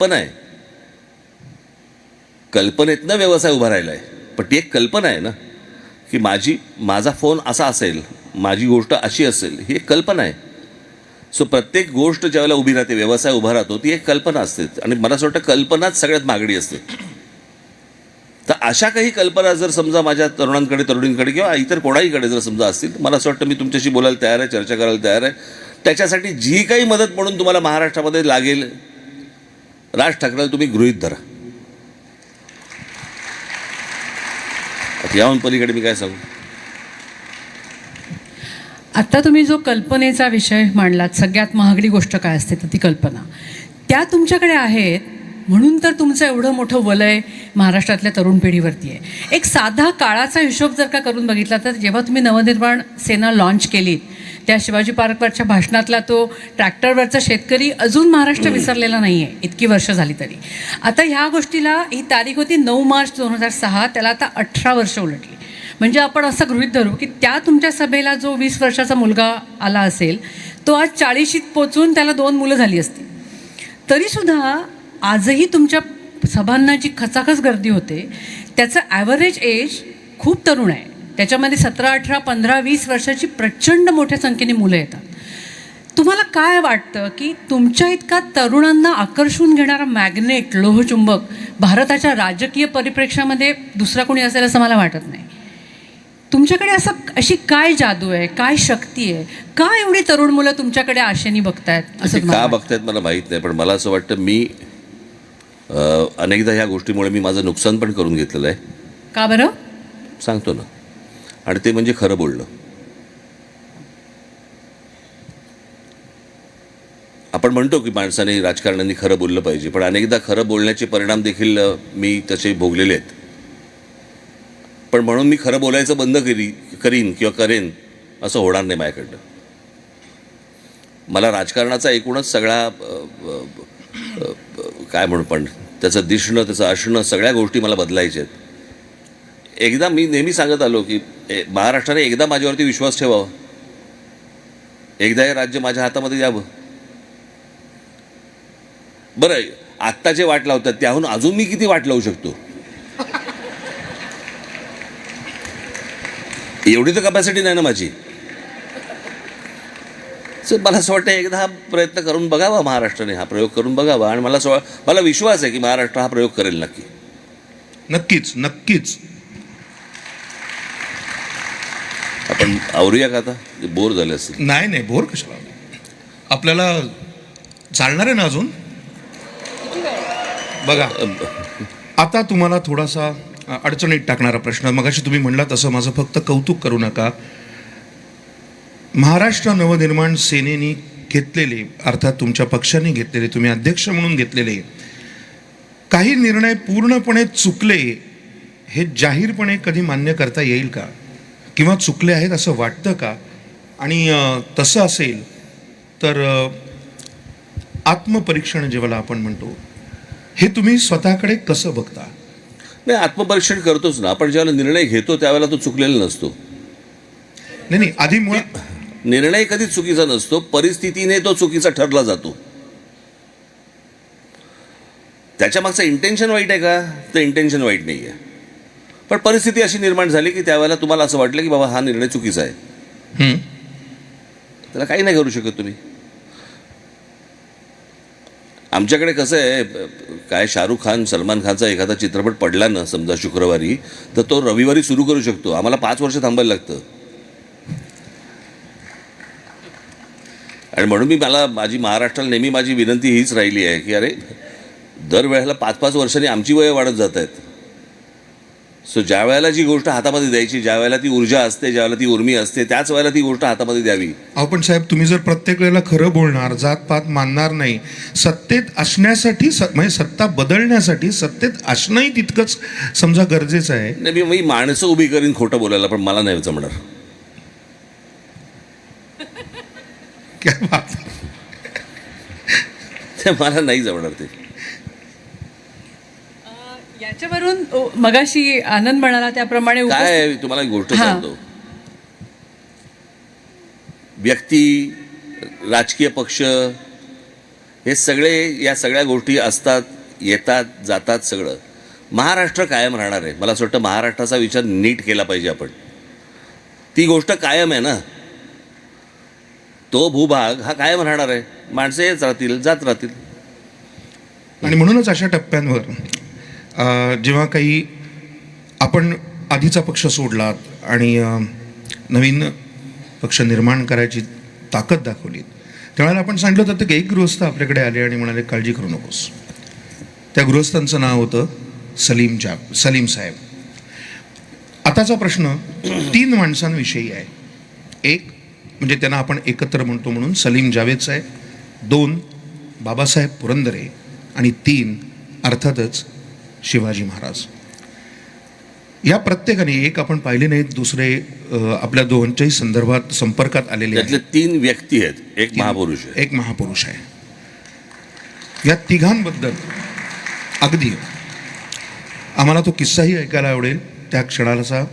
कल्पना आहे, कल्पनेतनं व्यवसाय उभा राहिला आहे. पण ती एक कल्पना आहे ना, की माझा फोन असा असेल, माझी गोष्ट अशी असेल, ही एक कल्पना आहे. सो प्रत्येक गोष्ट ज्यावेळेला उभी राहते, व्यवसाय उभा राहतो, ती एक कल्पना असते. आणि मला असं वाटतं कल्पनाच सगळ्यात महागडी असते. तर अशा काही कल्पना जर समजा माझ्या तरुणांकडे, तरुणींकडे किंवा इतर कोणाहीकडे जर समजा असतील, मला असं वाटतं मी तुमच्याशी बोलायला तयार आहे, चर्चा करायला तयार आहे. त्याच्यासाठी जी काही मदत म्हणून तुम्हाला महाराष्ट्रामध्ये लागेल, राज ठाकरेला तुम्ही गृहीत धरा. याहून पलीकडे मी काय सांगू. आता तुम्ही जो कल्पनेचा विषय मांडलात, सगळ्यात महागडी गोष्ट काय असते तर ती कल्पना, त्या तुमच्याकडे आहेत म्हणून तर तुमचं एवढं मोठं वलय महाराष्ट्रातल्या तरुण पिढीवरती आहे. एक साधा काळाचा हिशोब जर का करून बघितला तर जेव्हा तुम्ही नवनिर्माण सेना लॉन्च केलीत, त्या शिवाजी पार्कवरच्या भाषणातला तो ट्रॅक्टरवरचा शेतकरी अजून महाराष्ट्र विसरलेला नाही आहे, इतकी वर्ष झाली तरी. आता ह्या गोष्टीला ही तारीख होती 9 मार्च 2006, त्याला आता 18 वर्ष उलटली. म्हणजे आपण असं गृहीत धरू की त्या तुमच्या सभेला जो 20 वर्षाचा मुलगा आला असेल, तो आज 40शीत पोचून त्याला 2 मुलं झाली असती. तरीसुद्धा आजही तुमच्या सभांना जी खचाखच गर्दी होते, त्याचं ॲव्हरेज एज खूप तरुण आहे. त्याच्यामध्ये 17, 18, 15, 20 वर्षाची प्रचंड मोठ्या संख्येने मुलं येतात. तुम्हाला काय वाटतं की तुमच्या इतका तरुणांना आकर्षून घेणारा मॅग्नेट, लोहचुंबक भारताच्या राजकीय परिप्रेक्ष्यामध्ये दुसरा कोणी असेल असं मला वाटत नाही. तुमच्याकडे अशी काय जादू आहे, काय शक्ती आहे, का एवढी तरुण मुलं तुमच्याकडे आशेने बघतायत? असं का बघतायत मला माहीत नाही, पण मला असं वाटतं मी अनेकदा ह्या गोष्टीमुळे मी माझं नुकसान पण करून घेतलेलं आहे. का बरं सांगतो ना. आणि ते म्हणजे खरं बोलणं. आपण म्हणतो की माणसाने, राजकारण्यांनी खरं बोललं पाहिजे, पण अनेकदा खरं बोलण्याचे परिणाम देखील मी तसे भोगलेले आहेत. पण म्हणून मी खरं बोलायचं बंद करीन किंवा करेन असं होणार नाही माझ्याकडनं. मला राजकारणाचा एकूणच सगळा काय म्हणू, पण त्याचं दिसणं, त्याचं असणं, सगळ्या गोष्टी मला बदलायच्या आहेत. एकदा मी नेहमी सांगत आलो की महाराष्ट्राने एकदा माझ्यावरती विश्वास ठेवावा, एकदा हे राज्य माझ्या हातामध्ये द्यावं. बरं, आत्ता जे वाट लावतात त्याहून अजून मी किती वाट लावू शकतो? एवढी तर कपॅसिटी नाही ना माझी. मला असं वाटतं एकदा हा प्रयत्न करून बघावा, महाराष्ट्राने हा प्रयोग करून बघावा. आणि मला विश्वास आहे की महाराष्ट्र हा प्रयोग करेल नक्की. नक्कीच नक्कीच. आपण आवरूया का आता? बोर झाले असेल. नाही नाही, बोर कशाला, आपल्याला चालणार आहे ना अजून. बघा, आता तुम्हाला थोडासा अडचणीत टाकणारा प्रश्न. मगाशी तुम्ही म्हणला तसं माझं फक्त कौतुक करू नका. महाराष्ट्र नवनिर्माण सेनेने घेतलेले, अर्थात तुमच्या पक्षाने घेतलेले, तुम्ही अध्यक्ष म्हणून घेतलेले काही निर्णय पूर्णपणे चुकले हे जाहीरपणे कधी मान्य करता येईल का? किंवा चुकले आहेत असं वाटतं का? आणि तसं असेल तर आत्मपरीक्षण जेव्हा आपण म्हणतो, हे तुम्ही स्वतःकडे कसं बघता? नाही, आत्मपरीक्षण करतोच ना आपण. ज्यावेळेला निर्णय घेतो त्यावेळेला तो चुकलेला नसतो. नाही, आधी मुळात निर्णय कधीच चुकीचा नसतो, परिस्थितीने तो चुकीचा ठरला जातो. त्याच्या मागचं इंटेन्शन वाईट आहे का? तर इंटेन्शन वाईट नाही आहे, पण परिस्थिती अशी निर्माण झाली की त्यावेळेला तुम्हाला असं वाटलं की बाबा हा निर्णय चुकीचा आहे. त्याला काही नाही करू शकत तुम्ही. आमच्याकडे कसं आहे, काय शाहरुख खान, सलमान खानचा एखादा चित्रपट पडला ना समजा शुक्रवारी, तर तो रविवारी सुरू करू शकतो. आम्हाला 5 वर्ष थांबायला लागतं. आणि म्हणून माझी महाराष्ट्राला नेहमी माझी विनंती हीच राहिली आहे की अरे, दरवेळेला 5-5 वर्षांनी आमची वय वाढत जात आहेत. सो ज्या वेळेला जी गोष्ट हातामध्ये द्यायची, ज्या वेळेला ती ऊर्जा असते, ज्या वेळेला ती उर्मी असते, त्याच वेळेला ती गोष्ट हातामध्ये द्यावी. आपण साहेब, तुम्ही जर प्रत्येक वेळेला खरं बोलणार, जातपात मानणार नाही, सत्तेत असण्यासाठी म्हणजे सत्ता बदलण्यासाठी सत्तेत असणंही तितकंच समजा गरजेचं आहे. नाही, मी माणसं उभी करीन खोटं बोलायला, पण मला नाही जमणार. क्या बात. ते मला नाही जमणार ते. याच्यावरून मगाशी आनंद म्हणाला त्याप्रमाणे काय तुम्हाला एक गोष्ट सांगतो. व्यक्ती, राजकीय पक्ष हे सगळे, या सगळ्या गोष्टी असतात, येतात, जातात, सगळं. महाराष्ट्र कायम राहणार आहे. मला असं वाटतं महाराष्ट्राचा विचार नीट केला पाहिजे आपण. ती गोष्ट कायम आहे ना, तो भूभाग हा कायम राहणार आहे. माणसं येत राहतील, जात राहतील. आणि म्हणूनच अशा टप्प्यांवर जेव्हा काही आपण आधीचा पक्ष सोडलात आणि नवीन पक्ष निर्माण करायची ताकद दाखवली, त्यावेळेला आपण सांगितलं होतं की एक गृहस्थ आपल्याकडे आले आणि म्हणाले काळजी करू नकोस. त्या गृहस्थांचं नाव होतं सलीम साहेब. आताचा प्रश्न 3 माणसांविषयी आहे. एक म्हणजे त्यांना आपण एकत्र म्हणतो म्हणून सलीम जावेद साहेब, 2 बाबासाहेब पुरंदरे आणि 3 अर्थातच शिवाजी महाराज. या प्रत्येकाने, एक आपण पाहिले नाहीत, दुसरे आपल्या दोघांच्याही संदर्भात संपर्कात आलेले त्यातले आहेत. 3 व्यक्ती आहेत, एक महापुरुष आहे. एक महापुरुष आहे. या तिघांबद्दल अगदी आम्हाला तो किस्साही ऐकायला आवडेल त्या क्षणाचा.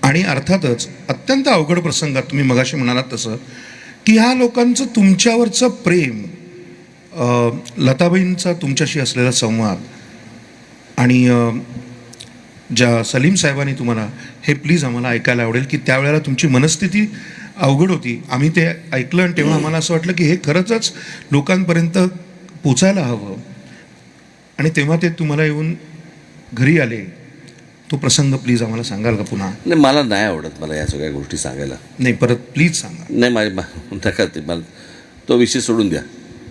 आणि अर्थातच अत्यंत अवघड प्रसंगात तुम्ही मगाशी म्हणालात तसं की ह्या लोकांचं तुमच्यावरचं प्रेम, लताबाईंचा तुमच्याशी असलेला संवाद आणि ज्या सलीम साहेबांनी तुम्हाला, हे प्लीज आम्हाला ऐकायला आवडेल की त्यावेळेला तुमची मनस्थिती अवघड होती. आम्ही ते ऐकलं आणि तेव्हा आम्हाला असं वाटलं की हे खरंच लोकांपर्यंत पोचायला हवं. आणि तेव्हा ते तुम्हाला येऊन घरी आले, तो प्रसंग प्लीज आम्हाला सांगाल का पुन्हा? नाही, मला नाही आवडत मला या सगळ्या गोष्टी सांगायला. नाही, परत प्लीज सांगा. नाही, नका ते, मला तो विषय सोडून द्या.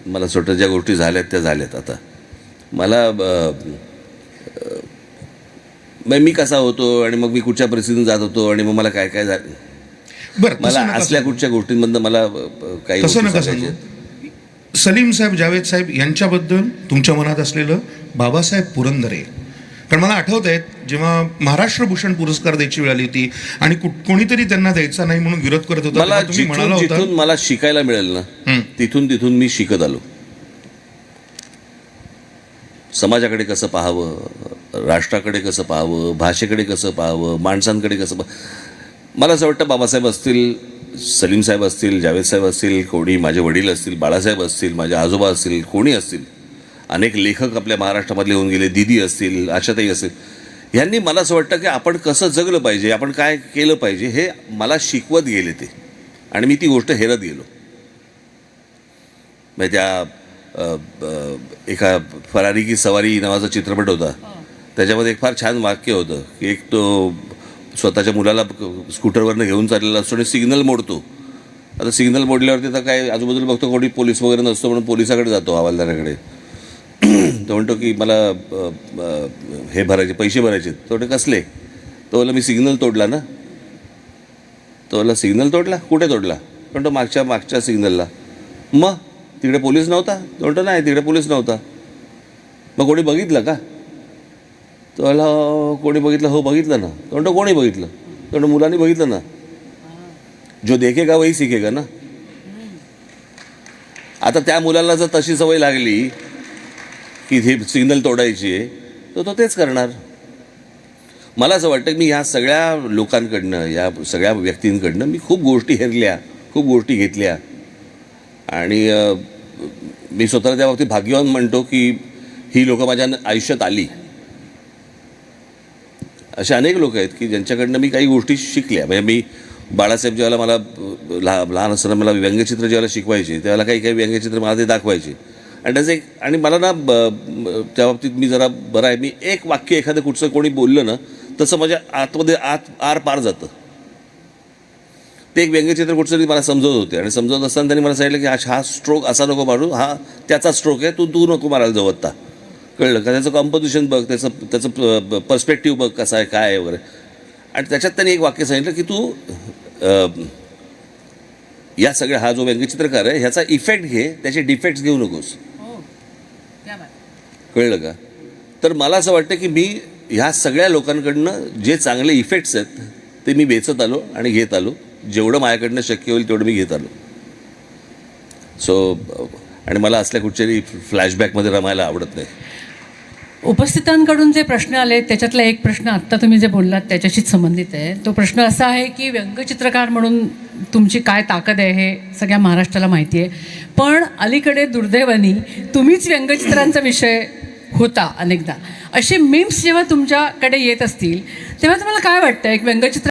मला असं वाटतं ज्या गोष्टी झाल्यात त्या झाल्यात. आता मला मी कसा होतो आणि मग मी कुठच्या परिस्थितीतून जात होतो आणि मग मला काय काय झालं, बरं, मला असल्या कुठच्या गोष्टींमधनं मला काही तसं गोष्टी नका सांगायच्या. सांगू. सलीम साहेब, जावेद साहेब यांच्याबद्दल तुमच्या मनात असलेलं बाबासाहेब पुरंदरे. कारण मला आठवत आहेत जेव्हा महाराष्ट्र भूषण पुरस्कार द्यायची वेळ आली होती आणि कोणीतरी त्यांना द्यायचा नाही म्हणून विरोध करत होता, मला तेव्हा तुम्ही म्हणाला जिथून होता मला शिकायला मिळेल ना, तिथून मी शिकत आलो. समाजाकडे कसं पाहावं, राष्ट्राकडे कसं पाहावं, भाषेकडे कसं पाहावं, माणसांकडे कसं मला असं वाटतं बाबासाहेब असतील, सलीम साहेब असतील, जावेद साहेब असतील, कोणी माझे वडील असतील, बाळासाहेब असतील, माझे आजोबा असतील, कोणी असतील, अनेक लेखक आपल्या महाराष्ट्रामधले होऊन गेले, दीदी असतील, आशाताई असतील, यांनी मला असं वाटतं की आपण कसं जगलं पाहिजे, आपण काय केलं पाहिजे हे मला शिकवत गेले ते. आणि मी ती गोष्ट हेरत गेलो. म्हणजे त्या एका फरारी की सवारी नावाचा चित्रपट होता, त्याच्यामध्ये एक फार छान वाक्य होतं की एक तो स्वतःच्या मुलाला स्कूटरवरनं घेऊन चाललेला असतो आणि सिग्नल मोडतो. आता सिग्नल मोडल्यावरती तर काय आजूबाजूला बघतो कोणी पोलीस वगैरे नसतो म्हणून पोलिसाकडे जातो, हवालदाराकडे. तो म्हणतो की मला हे भरायचे, पैसे भरायचे. तो म्हणतो कसले? तो बोला मी सिग्नल तोडला ना. तो बोला सिग्नल तोडला? कुठे तोडला? म्हणतो मागच्या सिग्नलला. मग तिकडे पोलीस नव्हता? तो म्हणतो नाही, तिकडे पोलीस नव्हता. मग कोणी बघितलं का? तो बोला कोणी बघितलं? हो बघितलं ना. तो म्हणतो कोणी बघितलं? तो म्हणतो मुलांनी बघितलं ना. जो देखेगा वही सीखेगा ना. आता त्या मुलाला जर तशी सवय लागली की हे सिग्नल तोडायची आहे, तर तो तेच करणार. मला असं वाटतं की मी ह्या सगळ्या लोकांकडनं, या सगळ्या व्यक्तींकडनं मी खूप गोष्टी हेरल्या, खूप गोष्टी घेतल्या. आणि मी स्वतःला त्या बाबतीत भाग्यवान म्हणतो की ही लोकं माझ्या आयुष्यात आली. असे अनेक लोक आहेत की ज्यांच्याकडनं मी काही गोष्टी शिकल्या. म्हणजे मी बाळासाहेब ज्यावेळेला मला लहान असताना मला व्यंगचित्र ज्यावेळेला शिकवायचे, त्यावेळेला काही व्यंगचित्र मला ते दाखवायचे. आणि त्याचं आणि मला ना त्या बाबतीत मी जरा बरं आहे, मी एक वाक्य एखादं कुठचं कोणी बोललं ना तसं माझ्या आतमध्ये आर पार जातं. ते एक व्यंगचित्र कुठचं तरी मला समजवत होते आणि समजवत असताना त्यांनी मला सांगितलं की हा स्ट्रोक असा नको मारू, हा त्याचा स्ट्रोक आहे, तू नको मारायला जाऊ आत्ता. कळलं का? त्याचं कॉम्पोजिशन बघ, त्याचं पर्स्पेक्टिव्ह बघ कसा आहे, काय आहे वगैरे. आणि त्याच्यात त्यांनी एक वाक्य सांगितलं की तू या सगळ्या, हा जो व्यंगचित्रकार आहे ह्याचा इफेक्ट घे, त्याचे डिफेक्ट्स घेऊ नकोस. कळलं का? तर मला असं वाटतं की मी ह्या सगळ्या लोकांकडनं जे चांगले इफेक्ट्स आहेत ते मी वेचत आलो आणि घेत आलो. जेवढं माझ्याकडनं शक्य होईल तेवढं मी घेत आलो. सो आणि मला असल्या कुठच्याही फ्लॅशबॅकमध्ये रमायला आवडत नाही. उपस्थितांकडून जे प्रश्न आले त्याच्यातला एक प्रश्न आत्ता तुम्ही जे बोललात त्याच्याशीच संबंधित आहे. तो प्रश्न असा आहे की व्यंगचित्रकार म्हणून तुमची काय ताकद आहे हे सगळ्या महाराष्ट्राला माहिती आहे, पण अलीकडे दुर्दैवाने तुम्हीच व्यंगचित्रांचा विषय होता अनेकदा. असे मीम्स जेव्हा तुमच्याकडे येत असतील तेव्हा तुम्हाला काय वाटतं, एक व्यंगचित्र